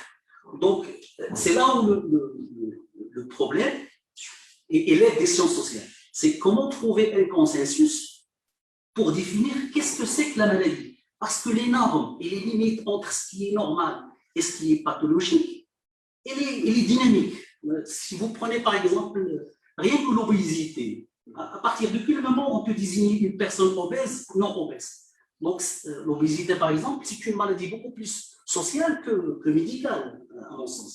Donc, c'est là où le problème est l'aide des sciences sociales. C'est comment trouver un consensus pour définir qu'est-ce que c'est que la maladie. Parce que les normes et les limites entre ce qui est normal et ce qui est pathologique, elle est dynamique. Si vous prenez par exemple rien que l'obésité, à partir de quel moment on peut désigner une personne obèse ou non obèse? Donc l'obésité par exemple, c'est une maladie beaucoup plus sociale que médicale, à mon sens.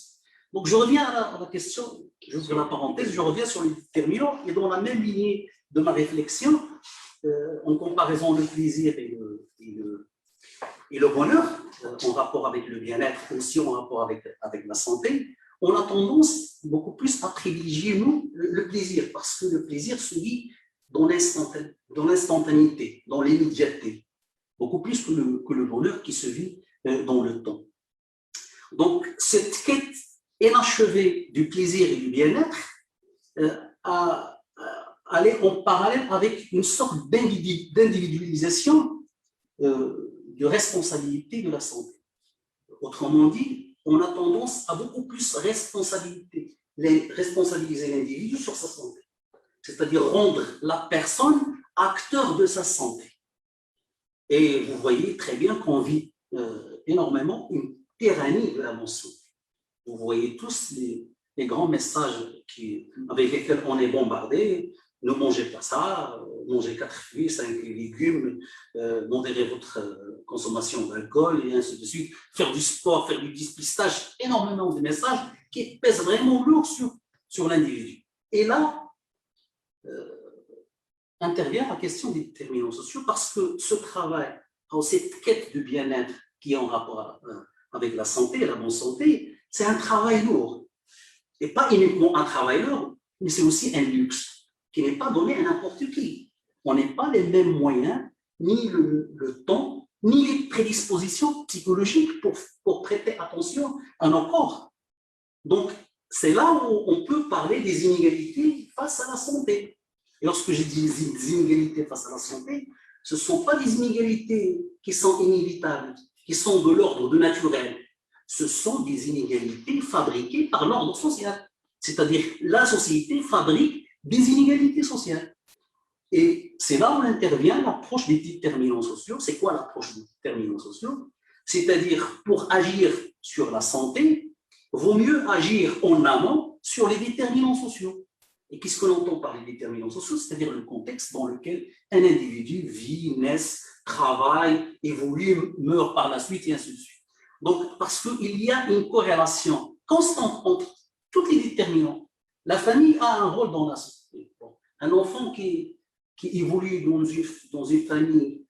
Donc je reviens à la question, j'ouvre la parenthèse, je reviens sur les déterminants et dans la même lignée de ma réflexion, en comparaison le plaisir et le bonheur, en rapport avec le bien-être, aussi en rapport avec la santé, on a tendance beaucoup plus à privilégier, nous, le plaisir, parce que le plaisir se vit dans l'instantanéité, dans l'immédiateté, beaucoup plus que le bonheur qui se vit dans le temps. Donc, cette quête inachevée du plaisir et du bien-être allait en parallèle avec une sorte d'individualisation de responsabilité de la santé. Autrement dit, on a tendance à beaucoup plus responsabiliser l'individu sur sa santé, c'est-à-dire rendre la personne acteur de sa santé. Et vous voyez très bien qu'on vit énormément une tyrannie de la mention. Vous voyez tous les grands messages avec lesquels on est bombardé. Ne mangez pas ça, mangez 4 fruits, 5 légumes, modérez votre consommation d'alcool et ainsi de suite. Faire du sport, faire du dépistage, énormément de messages qui pèsent vraiment lourd sur l'individu. Et là, intervient la question des déterminants sociaux parce que ce travail, cette quête de bien-être qui est en rapport avec la santé et la bonne santé, c'est un travail lourd. Et pas uniquement un travail lourd, mais c'est aussi un luxe qui n'est pas donné à n'importe qui. On n'a pas les mêmes moyens, ni le temps, ni les prédispositions psychologiques pour prêter attention à nos corps. Donc, c'est là où on peut parler des inégalités face à la santé. Et lorsque je dis des inégalités face à la santé, ce ne sont pas des inégalités qui sont inévitables, qui sont de l'ordre de naturel. Ce sont des inégalités fabriquées par l'ordre social. C'est-à-dire, la société fabrique des inégalités sociales. Et c'est là où intervient l'approche des déterminants sociaux. C'est quoi l'approche des déterminants sociaux? C'est-à-dire, pour agir sur la santé, vaut mieux agir en amont sur les déterminants sociaux. Et qu'est-ce que l'on entend par les déterminants sociaux? C'est-à-dire le contexte dans lequel un individu vit, naît, travaille, évolue, meurt par la suite et ainsi de suite. Donc, parce qu'il y a une corrélation constante entre tous les déterminants. La famille a un rôle dans la société. Bon, un enfant qui évolue dans une famille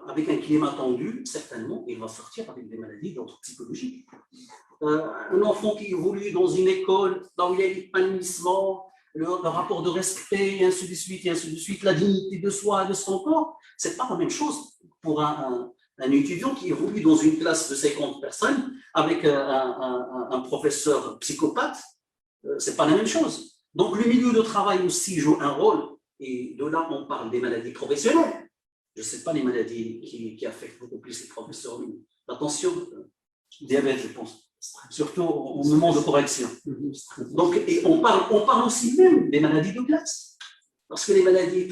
avec un climat tendu, certainement, il va sortir avec des maladies d'ordre psychologique. Un enfant qui évolue dans une école, là où il y a l'épanouissement, le rapport de respect, et ainsi de suite, la dignité de soi et de son corps, ce n'est pas la même chose pour un étudiant qui évolue dans une classe de 50 personnes avec un professeur psychopathe, ce n'est pas la même chose. Donc, le milieu de travail aussi joue un rôle, et de là, on parle des maladies professionnelles. Je ne sais pas les maladies qui affectent beaucoup plus les professeurs. L'attention, diabète, je pense, surtout au moment de correction. Donc, et on parle aussi même des maladies de classe, parce que les maladies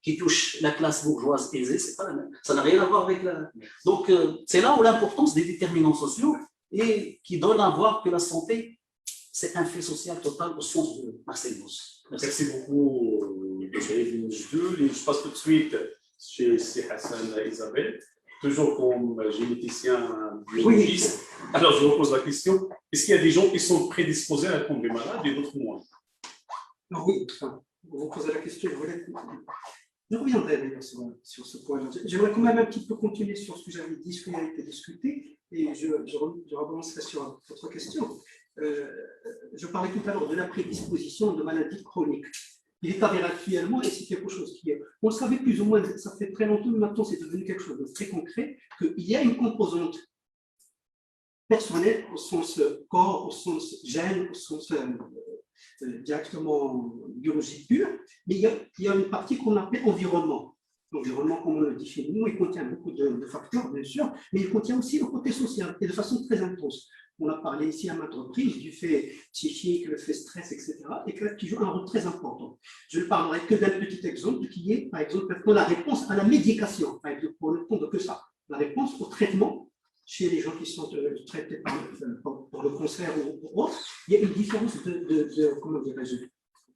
qui touchent la classe bourgeoise aisée, c'est pas la même. Ça n'a rien à voir avec la... Donc, c'est là où l'importance des déterminants sociaux et qui donne à voir que la santé, c'est un fait social total au sens de Marcel Mauss. Merci beaucoup, je passe tout de suite chez Hassan et Isabelle, toujours comme généticien biologiste. Oui. Alors, je vous pose la question, est-ce qu'il y a des gens qui sont prédisposés à tomber malades et d'autres moins? Alors oui, vous posez la question, je reviendrai d'ailleurs sur ce point-là. J'aimerais quand même un petit peu continuer sur ce que j'avais dit, ce qui a été discuté, et je rebondisserai sur votre question. Je parlais tout à l'heure de la prédisposition de maladies chroniques. Il est avéré actuellement, et c'est quelque chose qui est... On le savait plus ou moins, ça fait très longtemps, mais maintenant c'est devenu quelque chose de très concret, qu'il y a une composante personnelle au sens corps, au sens gène, au sens directement biologie pure, mais il y a une partie qu'on appelle environnement. L'environnement, comme on le dit chez nous, il contient beaucoup de facteurs, bien sûr, mais il contient aussi le côté social, et de façon très intense. On a parlé ici à maintes reprises du fait psychique, le fait stress, etc., et qui joue un rôle très important. Je ne parlerai que d'un petit exemple qui est, par exemple, maintenant la réponse à la médication, par exemple, pour ne prendre que ça, la réponse au traitement chez les gens qui sont traités pour le cancer ou pour autre. Il y a une différence comment dirais-je,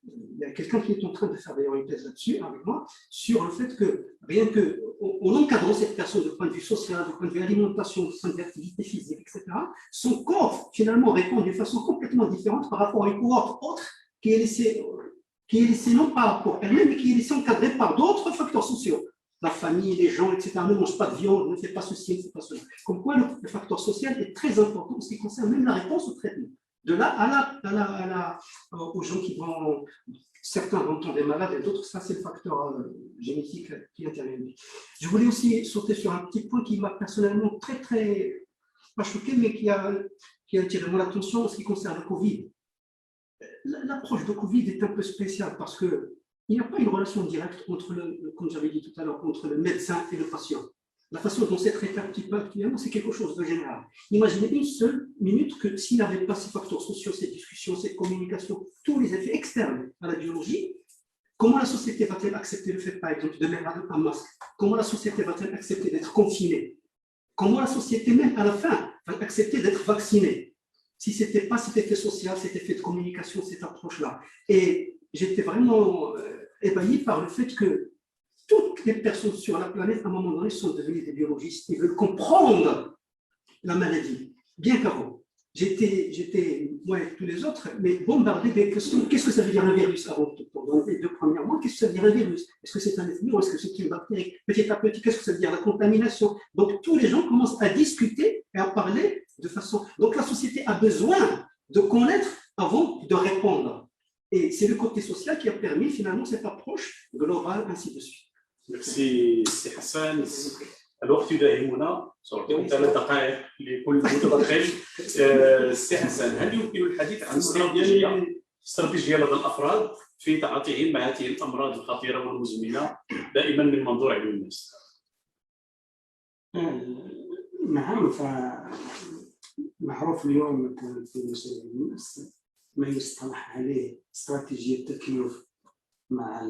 il y a quelqu'un qui est en train de faire d'ailleurs une thèse là-dessus avec moi, sur le fait que rien qu'en encadrant cette personne du point de vue social, du point de vue alimentation, du point de vue activité physique, etc., son corps finalement répond d'une façon complètement différente par rapport à une cohorte autre qui est laissée non pas pour elle-même, mais qui est laissée encadrée par d'autres facteurs sociaux. La famille, les gens, etc., ne mange pas de viande, ne fait pas ceci, ne fait pas cela. Comme quoi le facteur social est très important en ce qui concerne même la réponse au traitement. De là aux gens qui vont, certains vont tomber malades et d'autres, ça c'est le facteur génétique qui intervient. Je voulais aussi sauter sur un petit point qui m'a personnellement très, pas choqué, mais qui a attiré mon attention en ce qui concerne le Covid. L'approche de Covid est un peu spéciale parce qu'il n'y a pas une relation directe entre comme j'avais dit tout à l'heure, entre le médecin et le patient. La façon dont c'est traité un petit peu actuellement, c'est quelque chose de général. Imaginez une seule minute que s'il n'y avait pas ces facteurs sociaux, ces discussions, cette communication, tous les effets externes à la biologie, comment la société va-t-elle accepter le fait, par exemple, de mettre un masque? Comment la société va-t-elle accepter d'être confinée? Comment la société, même à la fin, va accepter d'être vaccinée? Si ce n'était pas cet effet social, cet effet de communication, cette approche-là. Et j'étais vraiment ébahi par le fait que toutes les personnes sur la planète, à un moment donné, sont devenues des biologistes et veulent comprendre la maladie. Bien qu'avant, j'étais, moi et tous les autres, mais bombardé des questions. Qu'est-ce que ça veut dire un virus avant tout? Pendant les 2 premiers mois, qu'est-ce que ça veut dire un virus? Est-ce que c'est un ethnie ou est-ce que c'est une bactérie? Petit à petit, qu'est-ce que ça veut dire la contamination? Donc, tous les gens commencent à discuter et à parler de façon... Donc, la société a besoin de connaître avant de répondre. Et c'est le côté social qui a permis finalement cette approche globale, ainsi de suite. Merci, سي حسن. الوقت يداهمنا، سأعطيكم 3 دقائق لكل متدخل. سي حسن، هل يمكن الحديث عن استراتيجية لدى الأفراد في تعاطيهم مع هذه الأمراض الخطيرة والمزمنة دائما من منظور علم النفس؟ نعم، فمعروف اليوم في مجال علم النفس ما يصطلح عليه استراتيجية التكيف مع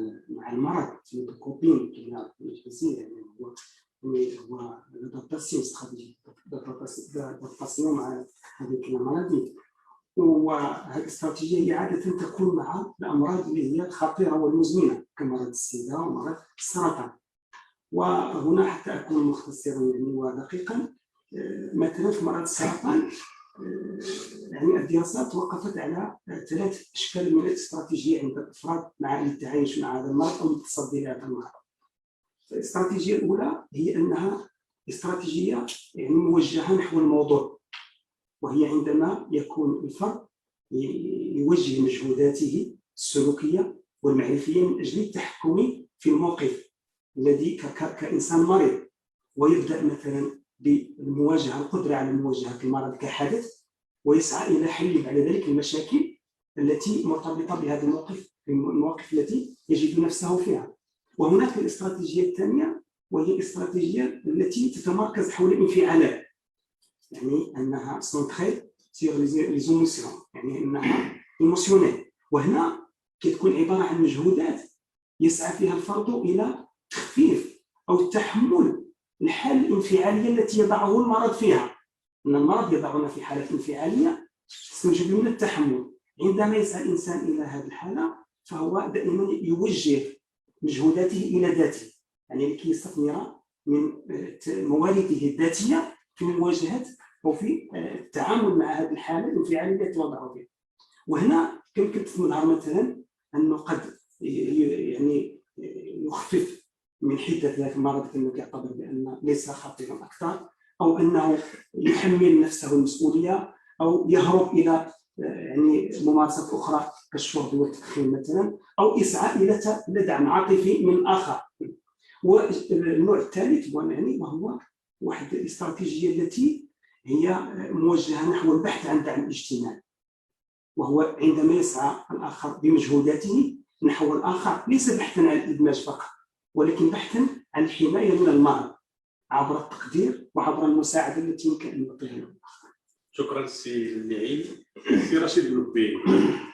المرض، الكوبين كما بالانجليزيه، يعني هو l'adaptation stratégique d'adaptation مع هذيك المرض. وهذه الاستراتيجيه هي عاده تكون مع الامراض اللي هي الخطيره والمزمنه كمرض السيده ومرض السرطان. وهنا حتى اكون مختصرا يعني ودقيقا، مثلا في مرض السرطان يعني الدراسات وقفت على 3 اشكال من الاستراتيجيه عند الافراد مع التعايش مع هذا المرض او التصدي لهذا المرض. الاستراتيجيه الاولى هي انها استراتيجيه يعني موجهه نحو الموضوع، وهي عندما يكون الفرد يوجه مجهوداته السلوكيه والمعرفيه من اجل التحكم في الموقف الذي كانسان مريض، ويبدا مثلا بالمواجهه، القدره على مواجهه المرض كحدث، ويسعى الى حل بعد ذلك المشاكل التي مرتبطه بهذا الموقف، المواقف التي يجد نفسه فيها. وهناك الاستراتيجيه الثانيه، وهي الاستراتيجيه التي تتمركز حول الانفعالات، يعني انها سونتري سيغ لي زوموسيون، يعني انها ايموسيونيل. وهنا كتكون عباره عن مجهودات يسعى فيها الفرد الى تخفيف او تحمل الحالة الانفعالية التي يضعه المرض فيها. أن المرض يضعنا في حالة انفعالية تستوجب منا التحمل. عندما يسعى الإنسان إلى هذه الحالة فهو دائما يوجه مجهوداته إلى ذاته، يعني لكي يستثمر من موارده الذاتية في مواجهة أو في التعامل مع هذه الحالة الانفعالية التي وضعه فيها. وهنا يمكن تظهر مثلا أنه قد يعني يخفف من حده ذاك المرض كانه كيعتبر بان ليس خطيرا اكثر، او انه يحمل نفسه المسؤوليه، او يهرب الى يعني ممارسات اخرى كالشرب والتدخين مثلا، او يسعى الى دعم عاطفي من اخر. والنوع الثالث وهو واحد الاستراتيجيه التي هي موجهه نحو البحث عن دعم اجتماعي، وهو عندما يسعى الاخر بمجهوداته نحو الاخر ليس بحثا عن الادماج فقط، ولكن بحثا عن الحمايه من المرض عبر التقدير وعبر المساعده التي يمكن ان نعطيها له. شكرا سي اللعين. سي رشيد بن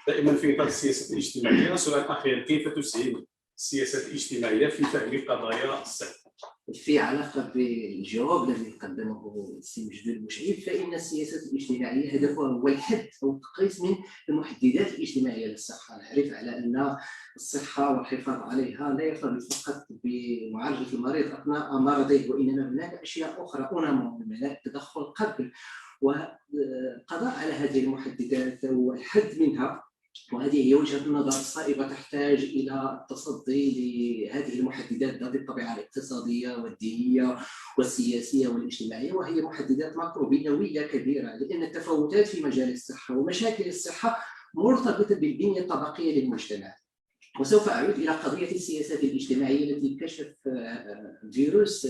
دائما في اطار السياسه الاجتماعيه، سؤال اخير: كيف تسهم السياسات الاجتماعيه في فهم قضايا الصحه؟ في علاقه بالجواب الذي قدمه السي مجدول المشعل، فان السياسات الاجتماعيه هدفها هو الحد او التقييس من المحددات الاجتماعيه للصحه. نعرف على ان الصحه والحفاظ عليها لا يرتبط فقط بمعالجه المريض اثناء مرضه، وانما هناك اشياء اخرى من التدخل قبل والقضاء على هذه المحددات والحد منها. وهذه هي وجهة النظر الصائبة، تحتاج إلى التصدي لهذه المحددات ذات الطبيعة الاقتصادية والدينية والسياسية والاجتماعية، وهي محددات ماكروبيولوية كبيرة، لأن التفاوتات في مجال الصحة ومشاكل الصحة مرتبطة بالبنية الطبقية للمجتمع. وسوف أعود إلى قضية السياسات الاجتماعية التي كشف فيروس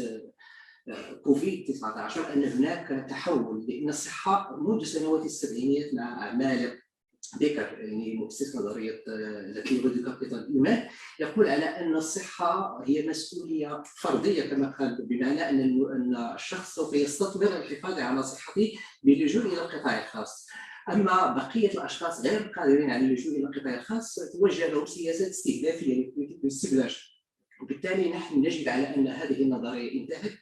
كوفيد-19 أن هناك تحول، لأن الصحة منذ سنوات السبعينيات مع مالك بيكر، يعني مؤسس نظريه التي يريد كابيتال الايمان، يقول على ان الصحه هي مسؤوليه فرديه كما قال، بمعنى ان الشخص سوف يستثمر الحفاظ على صحته باللجوء الى القطاع الخاص، اما بقيه الاشخاص غير قادرين على اللجوء الى القطاع الخاص توجه لهم سياسات استهدافيه للاستبلاج. وبالتالي نحن نجد على ان هذه النظريه انتهت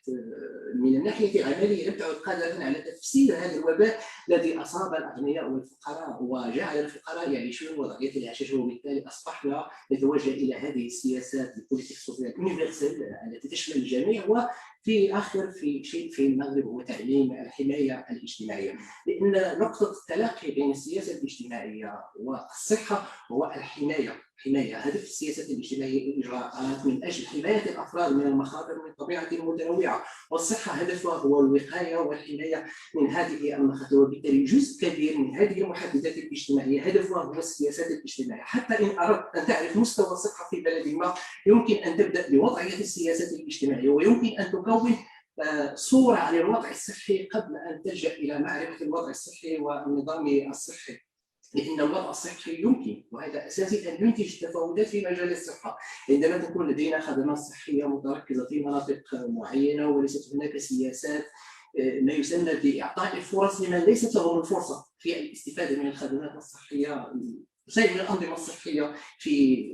من الناحيه العمليه، لم تعد قادره على تفسير هذا الوباء الذي اصاب الاغنياء والفقراء وجعل الفقراء يعيشون وضعيه الاعشاش، وبالتالي اصبحنا نتوجه الى هذه السياسات البوليتيك سوسيال يونيفرسال التي تشمل الجميع، وفي اخر في شيء في المغرب هو تعليم الحمايه الاجتماعيه، لان نقطه التلاقي بين السياسه الاجتماعيه والصحه هو الحمايه. هدف السياسات الاجتماعيه اجراءات من اجل حمايه الافراد من المخاطر من طبيعه متنوعه، والصحه هدفها هو الوقايه والحمايه من هذه المخاطر، وبالتالي جزء كبير من هذه المحددات الاجتماعيه هدفها هو السياسات الاجتماعيه. حتى ان اردت ان تعرف مستوى الصحه في بلد ما يمكن ان تبدا بوضعيه السياسات الاجتماعيه، ويمكن ان تكون صوره عن الوضع الصحي قبل ان تلجا الى معرفه الوضع الصحي والنظام الصحي، لأن الوضع الصحي يمكن، وهذا أساسي، أن ينتج تفاوتات في مجال الصحة. عندما تكون لدينا خدمات صحية متركزة في مناطق معينة وليست هناك سياسات ما يسمى بإعطاء الفرص لمن ليست لهم الفرصة في الاستفادة من الخدمات الصحية وسائل الأنظمة الصحية في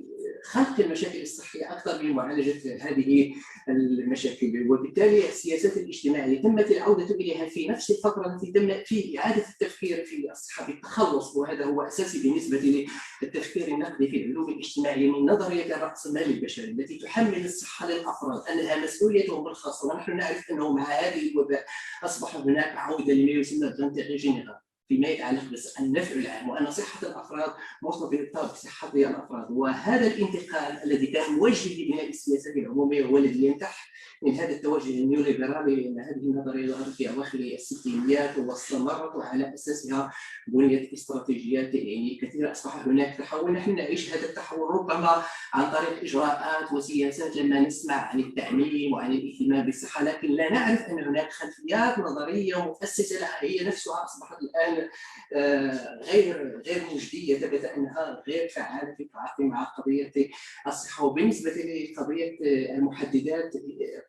خلق المشاكل الصحية أكثر من معالجة هذه المشاكل. وبالتالي السياسات الاجتماعية تمت العودة إليها في نفس الفترة التي تم في إعادة التفكير في الصحة بالتخلص، وهذا هو أساسي بالنسبة للتفكير النقدي في العلوم الاجتماعية من نظرية الرأسمال البشري التي تحمل الصحة للأفراد أنها مسؤوليتهم الخاصة. ونحن نعرف أنه مع هذه الوباء أصبح هناك عودة لما يسمى بالانتيغي جينيرال فيما يتعلق بالنفع العام، وأن صحة الأفراد مرتبطة بصحة الأفراد. وهذا الانتقال الذي كان موجه لبناء السياسات العمومية هو الذي ينتح من هذا التوجه النيوليبرالي، لأن هذه النظرية ظهرت في أواخر الستينيات واستمرت، وعلى أساسها بنيت استراتيجيات يعني كثيرة. أصبح هناك تحول، نحن نعيش هذا التحول ربما عن طريق إجراءات وسياسات لما نسمع عن التعليم وعن الاهتمام بالصحة، لكن لا نعرف أن هناك خلفيات نظرية مؤسسة لها هي نفسها أصبحت الآن غير مجدية، ثبت أنها غير فعالة في التعاطي مع قضية الصحة. وبالنسبة لقضية المحددات،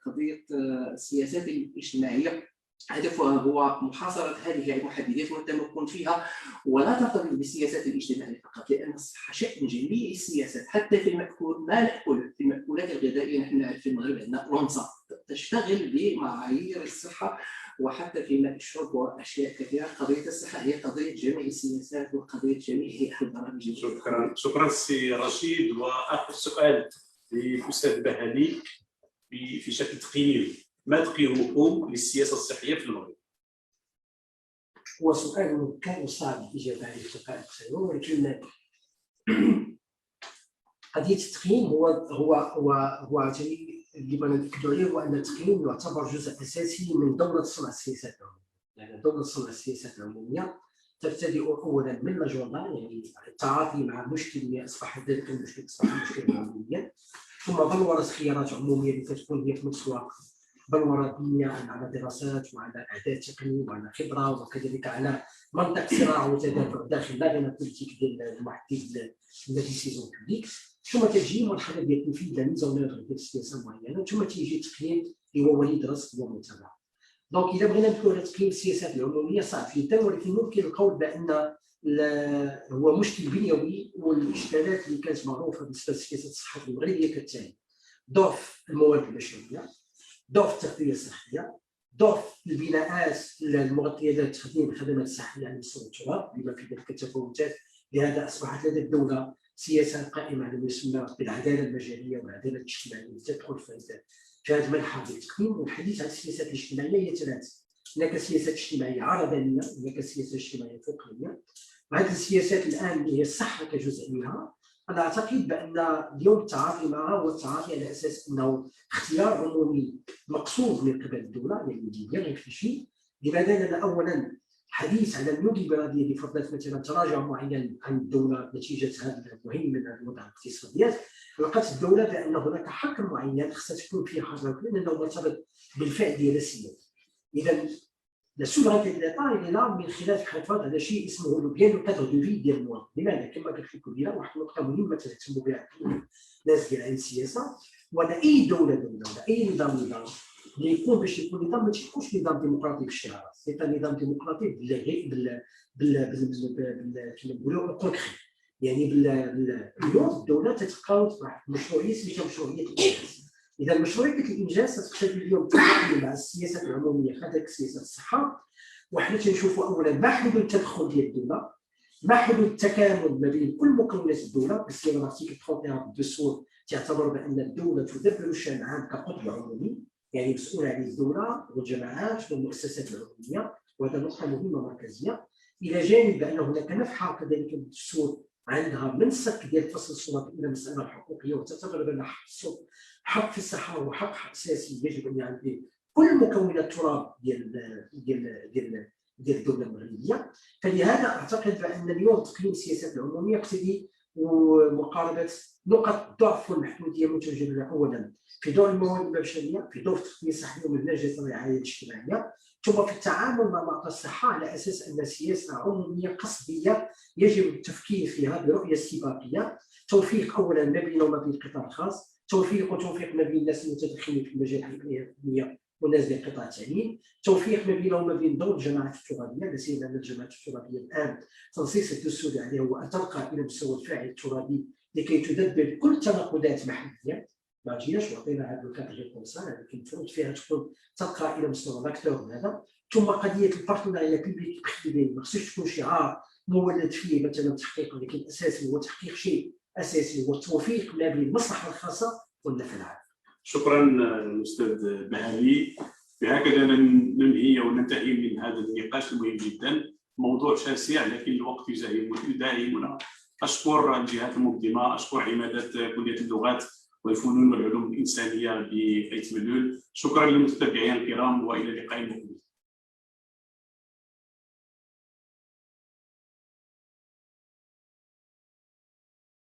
قضية السياسات الاجتماعية هدفها هو محاصرة هذه المحددات والتمكن فيها، ولا ترتبط بالسياسات الاجتماعية فقط، لأن الصحة شأن جميع السياسات. حتى في المأكول ما نأكل في المأكولات الغذائية، نحن نعرف في المغرب عندنا رونصة تشتغل بمعايير الصحة، وحتى في ماء الشرب واشياء كثيره. قضيه الصحه هي قضيه جميع السياسات وقضيه جميع هيئات البرامج. شكرا سي رشيد. واخر سؤال للاستاذ بهاني في شكل تقييمي، ما تقييمكم للسياسه الصحيه في المغرب؟ هو سؤال كان صعب الاجابه عليه في دقائق قصيره، ولكن قضيه التقييم هو اللي بغينا ناكدوا عليه هو ان التقييم يعتبر جزء اساسي من دوله صنع السياسات العموميه. يعني دوله صنع السياسات العموميه تبتدئ اولا من الاجنده، يعني التعاطي مع مشكل اللي اصبح ذلك المشكل اصبح مشكلا عموميا، ثم بلوره خيارات عموميه اللي تكون هي في نفس الوقت بلوره بناء على دراسات وعلى اعداد تقني وعلى خبره، وكذلك على منطق صراع وتدافع داخل لاغينا بوليتيك ديال المحدد الذي سيزون بوبليك. ثم تجي مرحله ديال التنفيذ لا ميزانير ديال السياسه معينه، ثم تيجي التقييم اللي هو وليد راسك ومتابع. دونك اذا بغينا نقولوا على تقييم السياسات العموميه صعب جدا، ولكن ممكن القول بان هو مشكل بنيوي، والاشكالات اللي كانت معروفه بالنسبه لسياسه الصحه المغربيه كالتالي: ضعف الموارد البشريه، ضعف التغطيه الصحيه، ضعف البناءات المغطيه لتقديم الخدمات الصحيه على مستوى التراب بما في ذلك التفاوتات. لهذا اصبحت لدى الدوله سياسه قائمه على ما يسمى بالعداله المجاليه والعداله الاجتماعيه التي تدخل في هذا المنحى ديال التقييم. والحديث عن السياسات الاجتماعيه هي ثلاث: هناك سياسات اجتماعيه عرضانيه، هناك سياسات اجتماعيه فوقانيه. وهذه السياسات الان اللي هي الصحه كجزء منها، انا اعتقد بان اليوم التعاطي معها هو التعاطي على اساس انه اختيار عمومي مقصود من قبل الدوله، يعني ديال في شيء. لماذا؟ لان اولا الحديث على النيوليبراليه اللي فرضت مثلا تراجع معين عن الدوله نتيجه هذا المهم من الوضع الاقتصادي، لقت الدوله بان هناك حق معين خصها تكون فيه حركه لانه مرتبط بالفعل ديال السياسه. اذا لا سوفرينتي ديال ليطا اللي لا من خلال الحفاظ على شيء اسمه لو بيان لو كادر دو في ديال المواطن. لماذا؟ كما قلت لكم ديال واحد النقطه مهمه تهتموا بها الناس ديال السياسه، وان اي دوله ولا اي نظام اللي يكون باش يكون نظام ما تيكونش نظام ديمقراطي بالشعار، سي نظام ديمقراطي كما نقولوا كونكري. يعني اليوم الدوله تتقاوم واحد المشروعيه سميتها مشروعيه الانجاز. اذا مشروعيه الانجاز تقتضي اليوم التعامل مع السياسات العموميه كذلك سياسه الصحه. وحنا تنشوفوا اولا ما حدود التدخل ديال الدوله، ما حدود التكامل ما بين كل مكونات الدوله. بالسير الارتيكل 31 الدستور تعتبر بان الدوله تدبر الشان العام كقطب عمومي، يعني مسؤول عليه الدوله والجماعات والمؤسسات العموميه، وهذا نقطه مهمه مركزيه. الى جانب بان هناك نفحه كذلك الدستور عندها منسق ديال فصل السلطات الى المساله الحقوقيه، وتعتبر بان حق السلطه حق في الصحه هو حق اساسي يجب ان يعطيه كل مكونات التراب ديال الدوله المغربيه. فلهذا اعتقد بان اليوم تقييم السياسات العموميه يقتضي مقاربه نقط ضعف والمحدوديه متواجده اولا في دور الموارد البشريه، في دور التقنيه الصحيه ومنهجيه الرعايه الاجتماعيه، ثم في التعامل مع معطى الصحه على اساس ان سياسه عموميه قصديه يجب التفكير فيها برؤيه استباقيه، توفيق اولا ما بين وما بين القطاع الخاص، توفيق ما بين الناس المتدخلين في المجال الحقيقيه والناس ديال قطاع التعليم، توفيق ما بينهم وما بين دور الجماعات الترابيه، لا سيما ان الجماعات الترابيه الان تنصيص الدستوري عليه هو ان ترقى الى مستوى الفاعل الترابي لكي تدبر كل التناقضات المحليه. ما جيناش وعطينا هذا الكادر الكونسال، ولكن المفروض فيها تكون ترقى الى مستوى لاكتور هذا. ثم قضيه البارتناريا بيبليك بريفي ما خصوش تكون شعار مولد فيه مثلا تحقيق، ولكن الاساسي هو تحقيق شيء اساسي هو التوفيق ما بين المصلحه الخاصه والنفع العام. شكرا الاستاذ بهالي. بهكذا ننهي وننتهي من هذا النقاش المهم جدا، موضوع شاسع لكن الوقت يداهمنا. اشكر الجهات المنظمه، اشكر عماده كليه اللغات والفنون والعلوم الانسانيه بحيث ملول. شكرا للمتابعين الكرام والى لقاء مقبل.